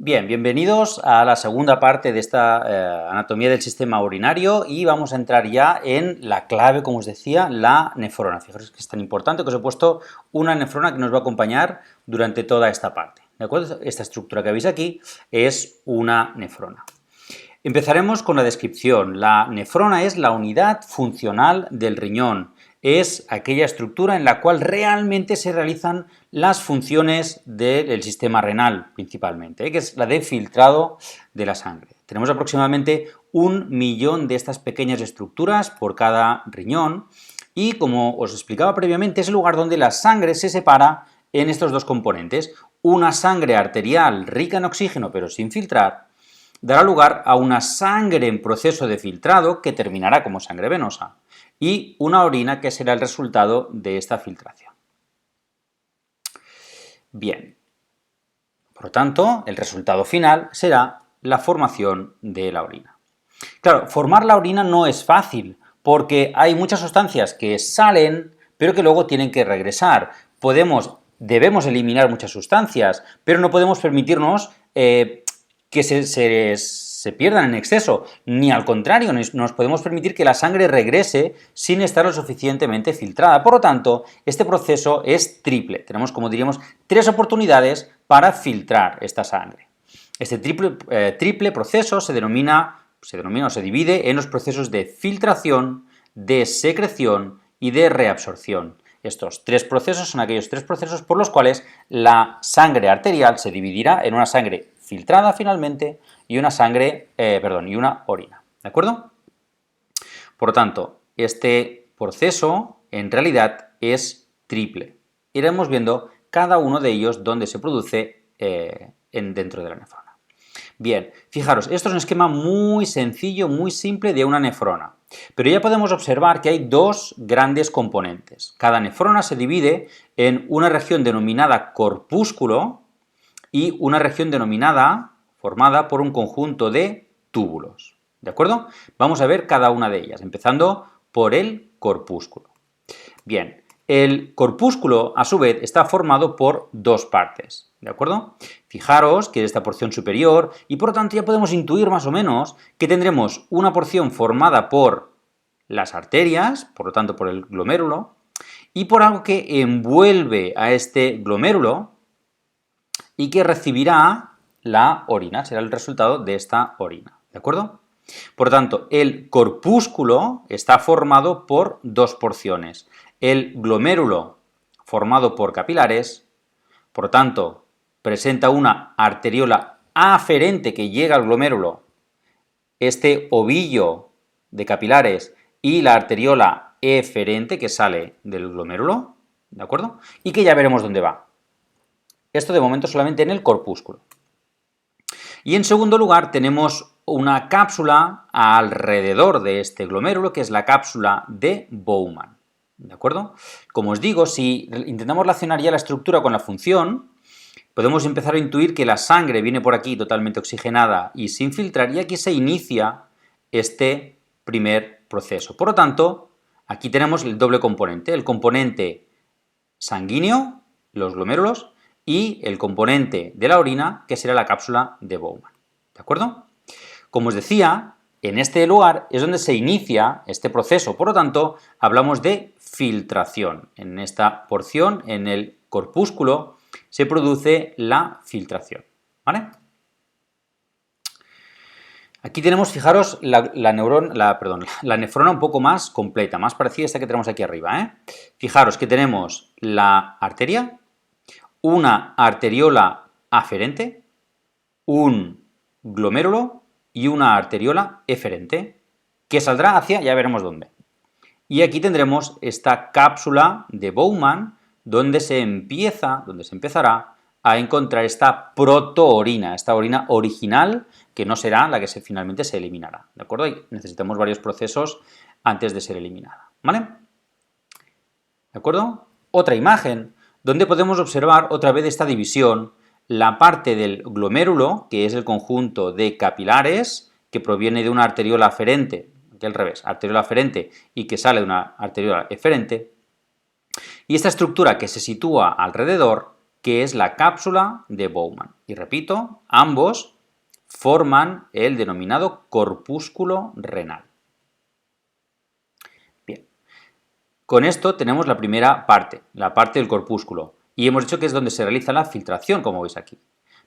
Bien, bienvenidos a la segunda parte de esta anatomía del sistema urinario y vamos a entrar ya en la clave, como os decía, la nefrona. Fijaros que es tan importante que os he puesto una nefrona que nos va a acompañar durante toda esta parte. ¿De acuerdo? Esta estructura que veis aquí es una nefrona. Empezaremos con la descripción. La nefrona es la unidad funcional del riñón. Es aquella estructura en la cual realmente se realizan las funciones del sistema renal, principalmente, que es la de filtrado de la sangre. Tenemos aproximadamente 1 millón de estas pequeñas estructuras por cada riñón y, como os explicaba previamente, es el lugar donde la sangre se separa en estos dos componentes. Una sangre arterial rica en oxígeno pero sin filtrar dará lugar a una sangre en proceso de filtrado que terminará como sangre venosa y una orina que será el resultado de esta filtración. Bien, por lo tanto, el resultado final será la formación de la orina. Claro, formar la orina no es fácil porque hay muchas sustancias que salen pero que luego tienen que regresar. Debemos eliminar muchas sustancias, pero no podemos permitirnos que se pierdan en exceso, ni al contrario, nos podemos permitir que la sangre regrese sin estar lo suficientemente filtrada. Por lo tanto, este proceso es triple. Tenemos, como diríamos, 3 oportunidades para filtrar esta sangre. Este triple proceso se divide en los procesos de filtración, de secreción y de reabsorción. Estos 3 procesos son aquellos 3 procesos por los cuales la sangre arterial se dividirá en una sangre filtrada finalmente y una orina, ¿de acuerdo? Por lo tanto, este proceso en realidad es triple. Iremos viendo cada uno de ellos donde se produce dentro de la nefrona. Bien, fijaros, esto es un esquema muy sencillo, muy simple de una nefrona, pero ya podemos observar que hay 2 grandes componentes. Cada nefrona se divide en una región denominada corpúsculo y una región formada por un conjunto de túbulos, ¿de acuerdo? Vamos a ver cada una de ellas, empezando por el corpúsculo. Bien, el corpúsculo, a su vez, está formado por 2 partes, ¿de acuerdo? Fijaros que es esta porción superior y, por lo tanto, ya podemos intuir más o menos que tendremos una porción formada por las arterias, por lo tanto, por el glomérulo, y por algo que envuelve a este glomérulo y que recibirá la orina, será el resultado de esta orina, ¿de acuerdo? Por lo tanto, el corpúsculo está formado por 2 porciones. El glomérulo, formado por capilares, por lo tanto, presenta una arteriola aferente que llega al glomérulo, este ovillo de capilares y la arteriola eferente que sale del glomérulo, ¿de acuerdo? Y que ya veremos dónde va. Esto de momento solamente en el corpúsculo. Y en segundo lugar tenemos una cápsula alrededor de este glomérulo, que es la cápsula de Bowman, ¿de acuerdo? Como os digo, si intentamos relacionar ya la estructura con la función, podemos empezar a intuir que la sangre viene por aquí totalmente oxigenada y sin filtrar, y aquí se inicia este primer proceso. Por lo tanto, aquí tenemos el doble componente, el componente sanguíneo, los glomérulos, y el componente de la orina, que será la cápsula de Bowman, ¿de acuerdo? Como os decía, en este lugar es donde se inicia este proceso, por lo tanto, hablamos de filtración. En esta porción, en el corpúsculo, se produce la filtración, ¿vale? Aquí tenemos, fijaros, la nefrona un poco más completa, más parecida a esta que tenemos aquí arriba, ¿eh? Fijaros que tenemos la arteria, una arteriola aferente, un glomérulo y una arteriola eferente, que saldrá hacia, ya veremos dónde. Y aquí tendremos esta cápsula de Bowman, donde se empezará a encontrar esta protoorina, esta orina original, que no será la que finalmente se eliminará, ¿de acuerdo? Y necesitamos varios procesos antes de ser eliminada, ¿vale? ¿De acuerdo? Otra imagen, donde podemos observar otra vez esta división, la parte del glomérulo, que es el conjunto de capilares, que proviene de una arteriola aferente, aquí al revés, arteriola aferente y que sale de una arteriola eferente, y esta estructura que se sitúa alrededor que es la cápsula de Bowman. Y repito, ambos forman el denominado corpúsculo renal. Bien, con esto tenemos la primera parte, la parte del corpúsculo, y hemos dicho que es donde se realiza la filtración, como veis aquí.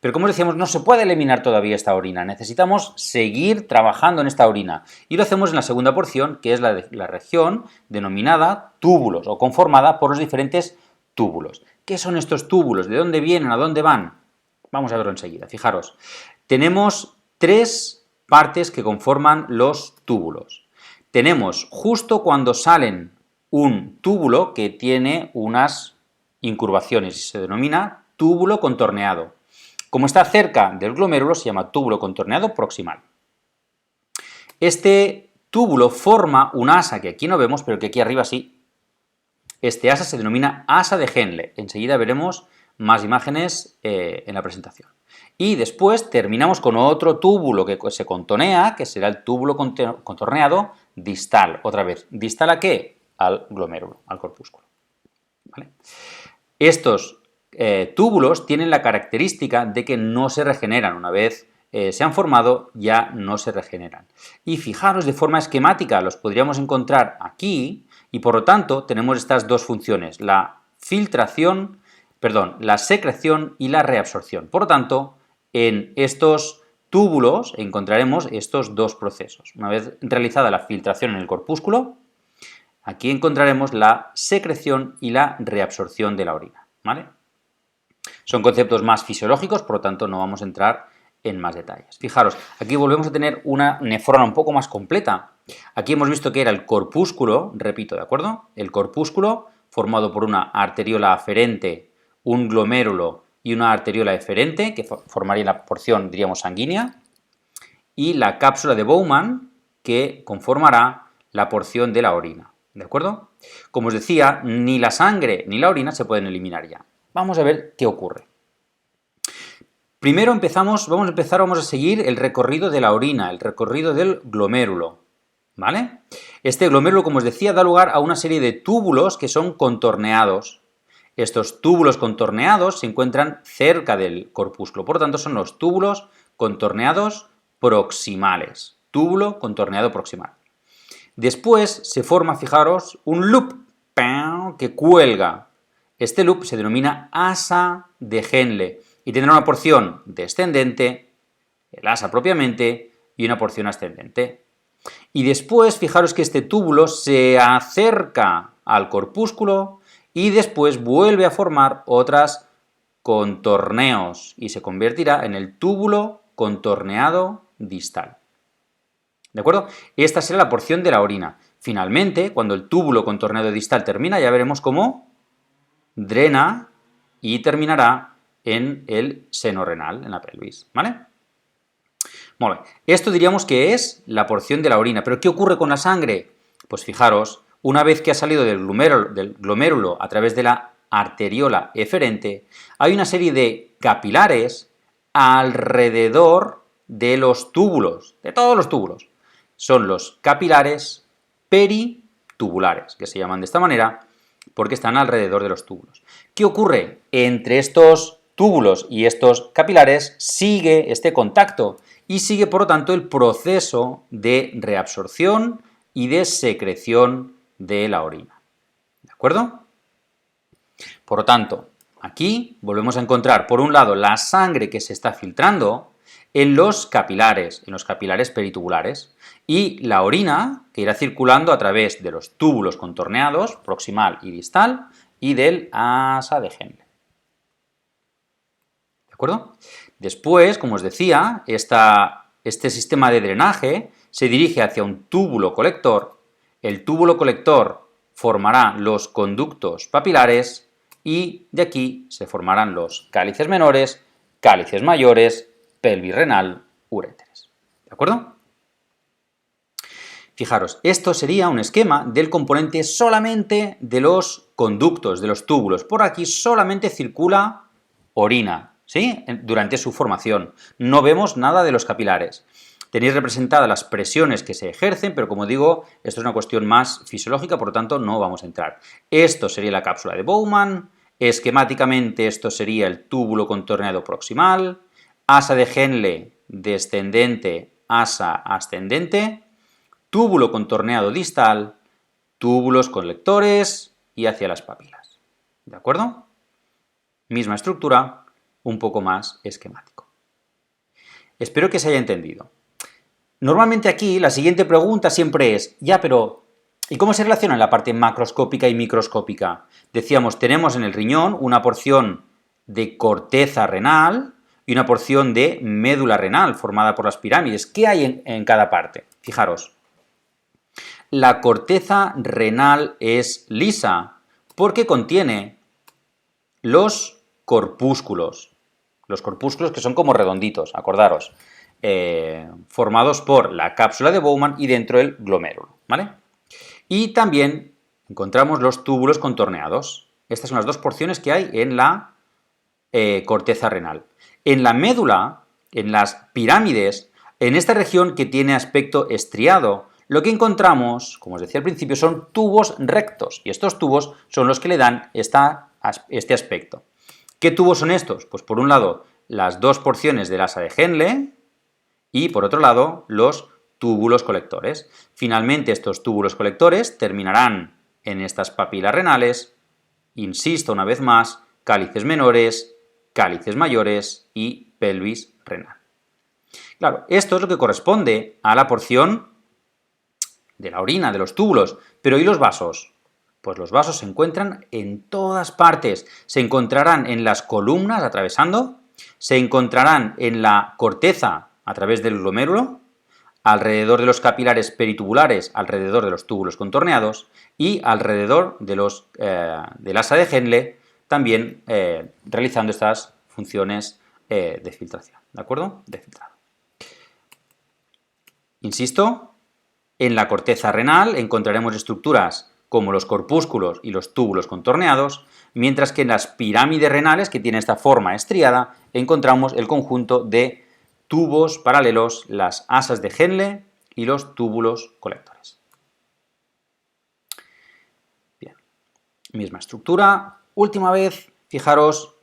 Pero como decíamos, no se puede eliminar todavía esta orina, necesitamos seguir trabajando en esta orina. Y lo hacemos en la segunda porción, que es la región denominada túbulos, o conformada por los diferentes túbulos. ¿Qué son estos túbulos? ¿De dónde vienen? ¿A dónde van? Vamos a verlo enseguida. Fijaros, tenemos tres partes que conforman los túbulos. Tenemos justo cuando salen un túbulo que tiene unas incurvaciones y se denomina túbulo contorneado. Como está cerca del glomérulo, se llama túbulo contorneado proximal. Este túbulo forma un asa que aquí no vemos, pero que aquí arriba sí. Este asa se denomina asa de Henle. Enseguida veremos más imágenes en la presentación. Y después terminamos con otro túbulo que se contonea, que será el túbulo contorneado distal. Otra vez, ¿distal a qué? Al glomérulo, al corpúsculo. ¿Vale? Estos túbulos tienen la característica de que no se regeneran. Una vez se han formado, ya no se regeneran. Y fijaros, de forma esquemática los podríamos encontrar aquí, y por lo tanto tenemos estas dos funciones, la secreción y la reabsorción. Por lo tanto, en estos túbulos encontraremos estos dos procesos. Una vez realizada la filtración en el corpúsculo, aquí encontraremos la secreción y la reabsorción de la orina, ¿vale? Son conceptos más fisiológicos, por lo tanto no vamos a entrar en más detalles. Fijaros, aquí volvemos a tener una nefrona un poco más completa. Aquí hemos visto que era el corpúsculo, repito, ¿de acuerdo? El corpúsculo formado por una arteriola aferente, un glomérulo y una arteriola eferente, que formaría la porción, diríamos, sanguínea, y la cápsula de Bowman, que conformará la porción de la orina, ¿de acuerdo? Como os decía, ni la sangre ni la orina se pueden eliminar ya. Vamos a ver qué ocurre. Primero vamos a seguir el recorrido de la orina, el recorrido del glomérulo, ¿vale? Este glomérulo, como os decía, da lugar a una serie de túbulos que son contorneados. Estos túbulos contorneados se encuentran cerca del corpúsculo, por lo tanto son los túbulos contorneados proximales. Túbulo contorneado proximal. Después se forma, fijaros, un loop que cuelga. Este loop se denomina asa de Henle y tendrá una porción descendente, el asa propiamente, y una porción ascendente. Y después, fijaros que este túbulo se acerca al corpúsculo y después vuelve a formar otras contorneos y se convertirá en el túbulo contorneado distal. ¿De acuerdo? Esta será la porción de la orina. Finalmente, cuando el túbulo contorneado distal termina, ya veremos cómo drena y terminará en el seno renal, en la pelvis, ¿vale? Muy bien. Esto diríamos que es la porción de la orina, pero ¿qué ocurre con la sangre? Pues fijaros, una vez que ha salido del glomérulo a través de la arteriola eferente, hay una serie de capilares alrededor de los túbulos, de todos los túbulos. Son los capilares peritubulares, que se llaman de esta manera porque están alrededor de los túbulos. ¿Qué ocurre? Entre estos túbulos y estos capilares sigue este contacto y sigue, por lo tanto, el proceso de reabsorción y de secreción de la orina. ¿De acuerdo? Por lo tanto, aquí volvemos a encontrar, por un lado, la sangre que se está filtrando en los capilares peritubulares, y la orina que irá circulando a través de los túbulos contorneados, proximal y distal, y del asa de Henle. ¿De acuerdo? Después, como os decía, este sistema de drenaje se dirige hacia un túbulo colector. El túbulo colector formará los conductos papilares y de aquí se formarán los cálices menores, cálices mayores, pelvis renal, uréteres. ¿De acuerdo? Fijaros, esto sería un esquema del componente solamente de los conductos, de los túbulos. Por aquí solamente circula orina, ¿sí? Durante su formación. No vemos nada de los capilares. Tenéis representadas las presiones que se ejercen, pero como digo, esto es una cuestión más fisiológica, por lo tanto no vamos a entrar. Esto sería la cápsula de Bowman, Esquemáticamente esto sería el túbulo contorneado proximal, asa de Henle descendente, asa ascendente, túbulo contorneado distal, túbulos colectores y hacia las papilas. ¿De acuerdo? Misma estructura, un poco más esquemático. Espero que se haya entendido. Normalmente aquí la siguiente pregunta siempre es, ya, pero ¿y cómo se relaciona la parte macroscópica y microscópica? Decíamos, tenemos en el riñón una porción de corteza renal y una porción de médula renal formada por las pirámides. ¿Qué hay en cada parte? Fijaros, la corteza renal es lisa porque contiene los corpúsculos que son como redonditos, acordaros, formados por la cápsula de Bowman y dentro el glomérulo, ¿vale? Y también encontramos los túbulos contorneados. Estas son las dos porciones que hay en la corteza renal. En la médula, en las pirámides, en esta región que tiene aspecto estriado, lo que encontramos, como os decía al principio, son tubos rectos, y estos tubos son los que le dan este aspecto. ¿Qué tubos son estos? Pues por un lado, las dos porciones del asa de Henle y por otro lado, los túbulos colectores. Finalmente, estos túbulos colectores terminarán en estas papilas renales, insisto una vez más, cálices menores, cálices mayores y pelvis renal. Claro, esto es lo que corresponde a la porción de la orina, de los túbulos, pero ¿y los vasos? Pues los vasos se encuentran en todas partes. Se encontrarán en las columnas atravesando, se encontrarán en la corteza a través del glomérulo, alrededor de los capilares peritubulares, alrededor de los túbulos contorneados y alrededor de del asa de Henle, también realizando estas funciones de filtración, ¿de acuerdo? De filtrado. Insisto, en la corteza renal encontraremos estructuras como los corpúsculos y los túbulos contorneados, mientras que en las pirámides renales, que tienen esta forma estriada, encontramos el conjunto de tubos paralelos, las asas de Henle y los túbulos colectores. Bien, misma estructura. Última vez, fijaros,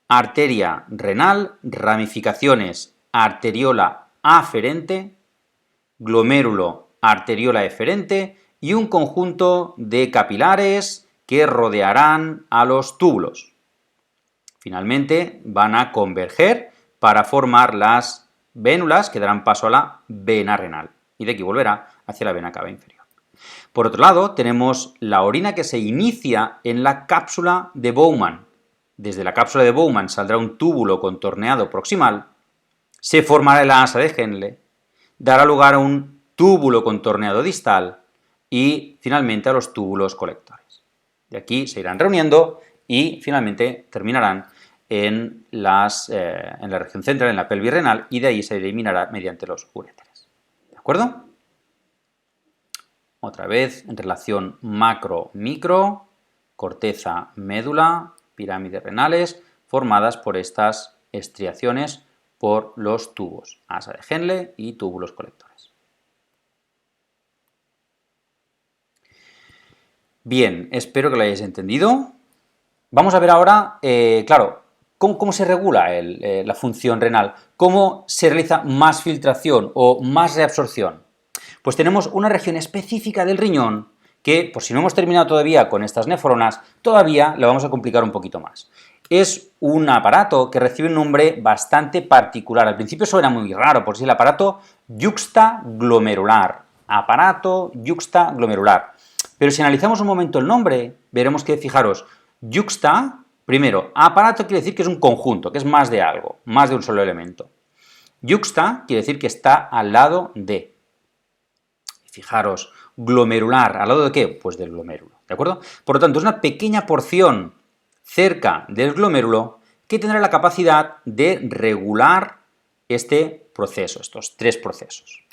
arteria renal, ramificaciones arteriola aferente, glomérulo arteriola eferente y un conjunto de capilares que rodearán a los túbulos. Finalmente van a converger para formar las vénulas que darán paso a la vena renal y de aquí volverá hacia la vena cava inferior. Por otro lado, tenemos la orina que se inicia en la cápsula de Bowman. Desde la cápsula de Bowman saldrá un túbulo contorneado proximal, se formará el asa de Henle, dará lugar a un túbulo contorneado distal y finalmente a los túbulos colectores. De aquí se irán reuniendo y finalmente terminarán en la región central, en la pelvis renal, y de ahí se eliminará mediante los uréteres. ¿De acuerdo? Otra vez, en relación macro-micro, corteza, médula, pirámides renales, formadas por estas estriaciones por los tubos, asa de Henle y túbulos colectores. Bien, espero que lo hayáis entendido. Vamos a ver ahora, claro, ¿cómo se regula la función renal? ¿Cómo se realiza más filtración o más reabsorción? Pues tenemos una región específica del riñón que, por si no hemos terminado todavía con estas nefronas, todavía la vamos a complicar un poquito más. Es un aparato que recibe un nombre bastante particular. Al principio suena muy raro, por si el aparato yuxtaglomerular. Aparato yuxtaglomerular. Pero si analizamos un momento el nombre, veremos que, fijaros, yuxta, primero, aparato quiere decir que es un conjunto, que es más de algo, más de un solo elemento. Yuxta quiere decir que está al lado de. Fijaros, glomerular, ¿al lado de qué? Pues del glomérulo, ¿de acuerdo? Por lo tanto, es una pequeña porción cerca del glomérulo que tendrá la capacidad de regular este proceso, estos tres procesos.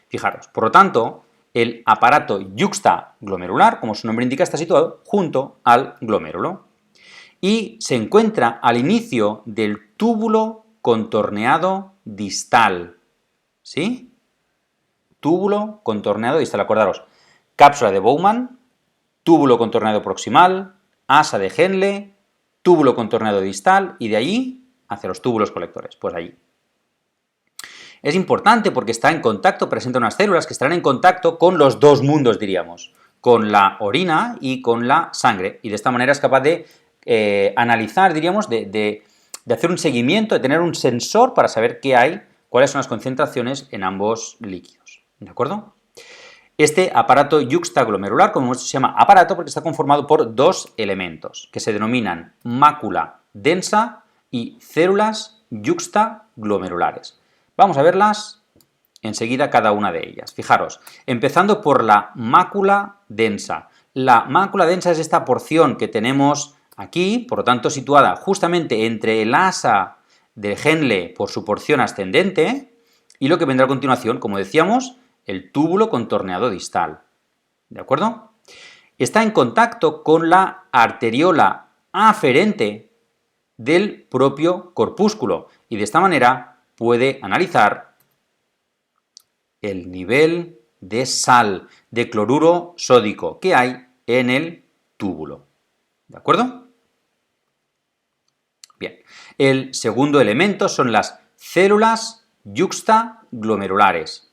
Fijaros, por lo tanto, el aparato yuxtaglomerular, como su nombre indica, está situado junto al glomérulo y se encuentra al inicio del túbulo contorneado distal, ¿sí? Túbulo contorneado distal, acordaros, cápsula de Bowman, túbulo contorneado proximal, asa de Henle túbulo contorneado distal y de allí hacia los túbulos colectores, pues allí. Es importante porque está en contacto, presenta unas células que estarán en contacto con los dos mundos, diríamos, con la orina y con la sangre, y de esta manera es capaz de analizar, diríamos, de hacer un seguimiento, de tener un sensor para saber qué hay, cuáles son las concentraciones en ambos líquidos, ¿de acuerdo? Este aparato yuxtaglomerular, como hemos dicho, se llama aparato porque está conformado por dos elementos, que se denominan mácula densa y células yuxtaglomerulares. Vamos a verlas enseguida cada una de ellas. Fijaros, empezando por la mácula densa. La mácula densa es esta porción que tenemos aquí, por lo tanto situada justamente entre el asa del Henle por su porción ascendente y lo que vendrá a continuación, como decíamos, el túbulo contorneado distal. ¿De acuerdo? Está en contacto con la arteriola aferente del propio corpúsculo y de esta manera puede analizar el nivel de sal, de cloruro sódico que hay en el túbulo. ¿De acuerdo? Bien. El segundo elemento son las células yuxtaglomerulares.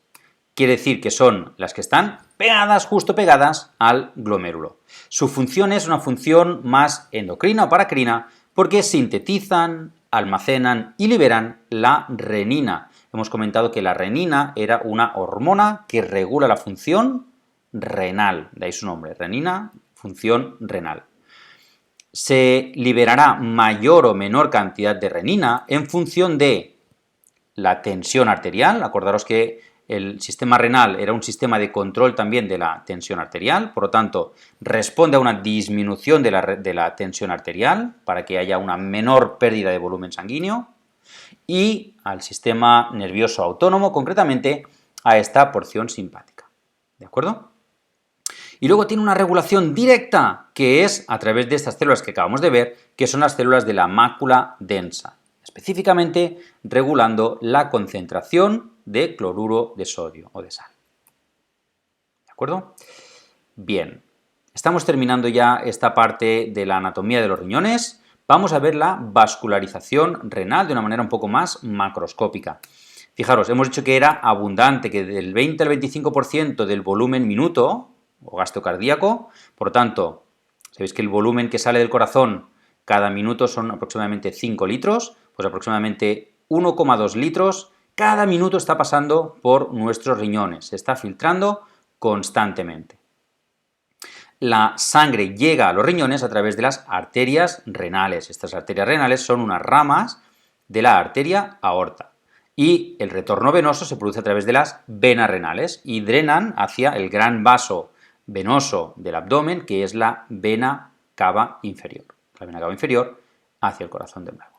Quiere decir que son las que están pegadas, justo pegadas al glomérulo. Su función es una función más endocrina o paracrina porque sintetizan, almacenan y liberan la renina. Hemos comentado que la renina era una hormona que regula la función renal, de ahí su nombre, renina, función renal. Se liberará mayor o menor cantidad de renina en función de la tensión arterial. Acordaros que el sistema renal era un sistema de control también de la tensión arterial, por lo tanto, responde a una disminución de la tensión arterial para que haya una menor pérdida de volumen sanguíneo, y al sistema nervioso autónomo, concretamente a esta porción simpática. ¿De acuerdo? Y luego tiene una regulación directa, que es a través de estas células que acabamos de ver, que son las células de la mácula densa, específicamente regulando la concentración de cloruro de sodio o de sal. ¿De acuerdo? Bien, estamos terminando ya esta parte de la anatomía de los riñones. Vamos a ver la vascularización renal de una manera un poco más macroscópica. Fijaros, hemos dicho que era abundante, que del 20 al 25% del volumen minuto o gasto cardíaco, por lo tanto, sabéis que el volumen que sale del corazón cada minuto son aproximadamente 5 litros, pues aproximadamente 1,2 litros cada minuto está pasando por nuestros riñones, se está filtrando constantemente. La sangre llega a los riñones a través de las arterias renales. Estas arterias renales son unas ramas de la arteria aorta. Y el retorno venoso se produce a través de las venas renales y drenan hacia el gran vaso venoso del abdomen, que es la vena cava inferior. La vena cava inferior hacia el corazón del blanco.